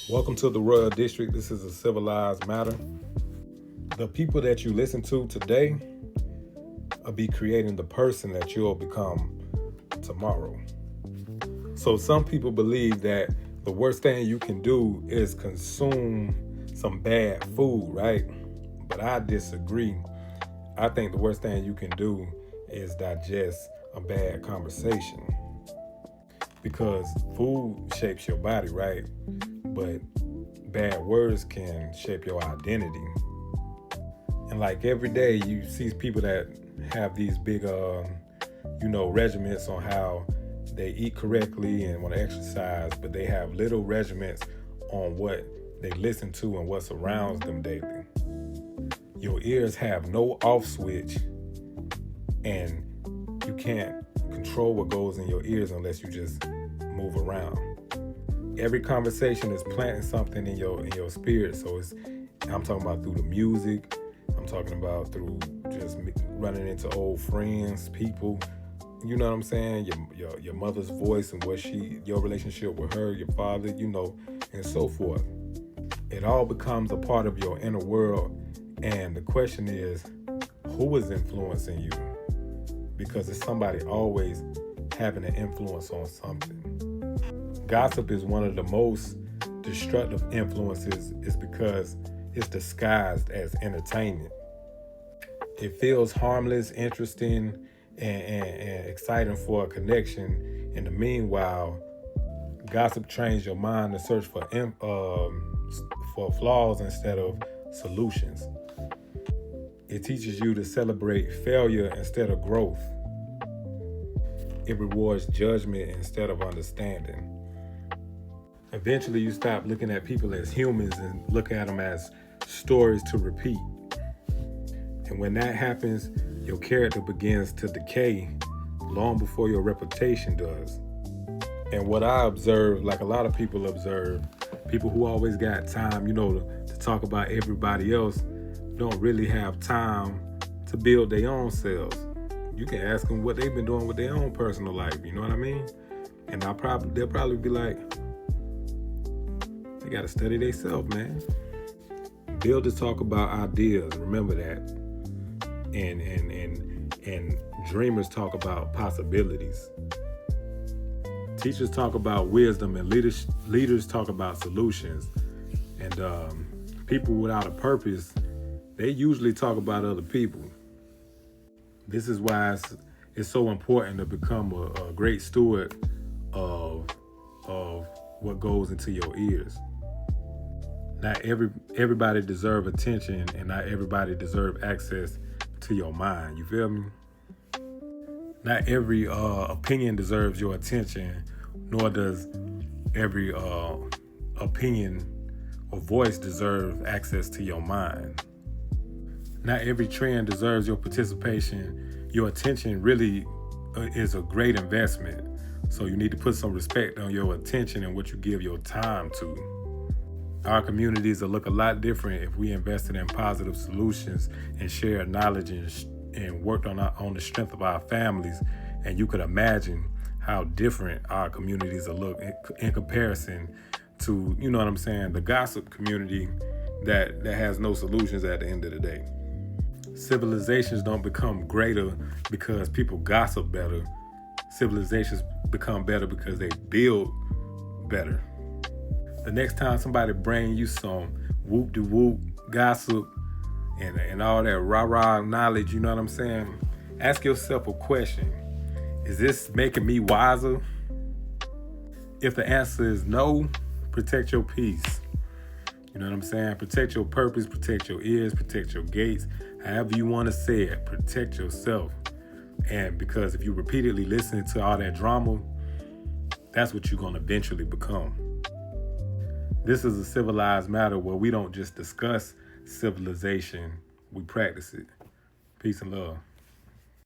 Welcome to the Royal District. This is a civilized matter. The people that you listen to today will be creating the person that you'll become tomorrow. So some people believe that the worst thing you can do is consume some bad food, right? But I disagree. I think the worst thing you can do is digest a bad conversation. Because food shapes your body, right? But bad words can shape your identity. And like every day you see people that have these big regiments on how they eat correctly and want to exercise, but they have little regiments on what they listen to and what surrounds them daily. Your ears have no off switch, and you can't control what goes in your ears unless you just move around. Every conversation is planting something in your spirit. So I'm talking about through the music. I'm talking about through just running into old friends, people. You know what I'm saying? Your mother's voice and your relationship with her, your father, and so forth. It all becomes a part of your inner world. And the question is, who is influencing you? Because it's somebody always having an influence on something. Gossip is one of the most destructive influences is because it's disguised as entertainment. It feels harmless, interesting, and exciting for a connection. In the meanwhile, gossip trains your mind to search for flaws instead of solutions. It teaches you to celebrate failure instead of growth. It rewards judgment instead of understanding. Eventually, you stop looking at people as humans and look at them as stories to repeat. And when that happens, your character begins to decay long before your reputation does. And what I observe, like a lot of people observe, people who always got time, to talk about everybody else, don't really have time to build their own selves. You can ask them what they've been doing with their own personal life, you know what I mean? And they'll probably be like, they gotta study themselves, man. Builders talk about ideas, remember that. And dreamers talk about possibilities. Teachers talk about wisdom, and leaders talk about solutions. And people without a purpose, they usually talk about other people. This is why it's so important to become a great steward of what goes into your ears. Not everybody deserve attention, and not everybody deserve access to your mind. You feel me? Not every opinion deserves your attention, nor does every opinion or voice deserve access to your mind. Not every trend deserves your participation. Your attention really is a great investment. So you need to put some respect on your attention and what you give your time to. Our communities will look a lot different if we invested in positive solutions and shared knowledge and worked on the strength of our families. And you could imagine how different our communities will look in comparison to, the gossip community that has no solutions at the end of the day. Civilizations don't become greater because people gossip better. Civilizations become better because they build better. The next time somebody bring you some whoop-de-whoop gossip and all that rah-rah knowledge, you know what I'm saying? Ask yourself a question. Is this making me wiser? If the answer is no, protect your peace. You know what I'm saying? Protect your purpose, protect your ears, protect your gates. However you want to say it, protect yourself. And because if you repeatedly listen to all that drama, that's what you're going to eventually become. This is a civilized matter where we don't just discuss civilization, we practice it. Peace and love.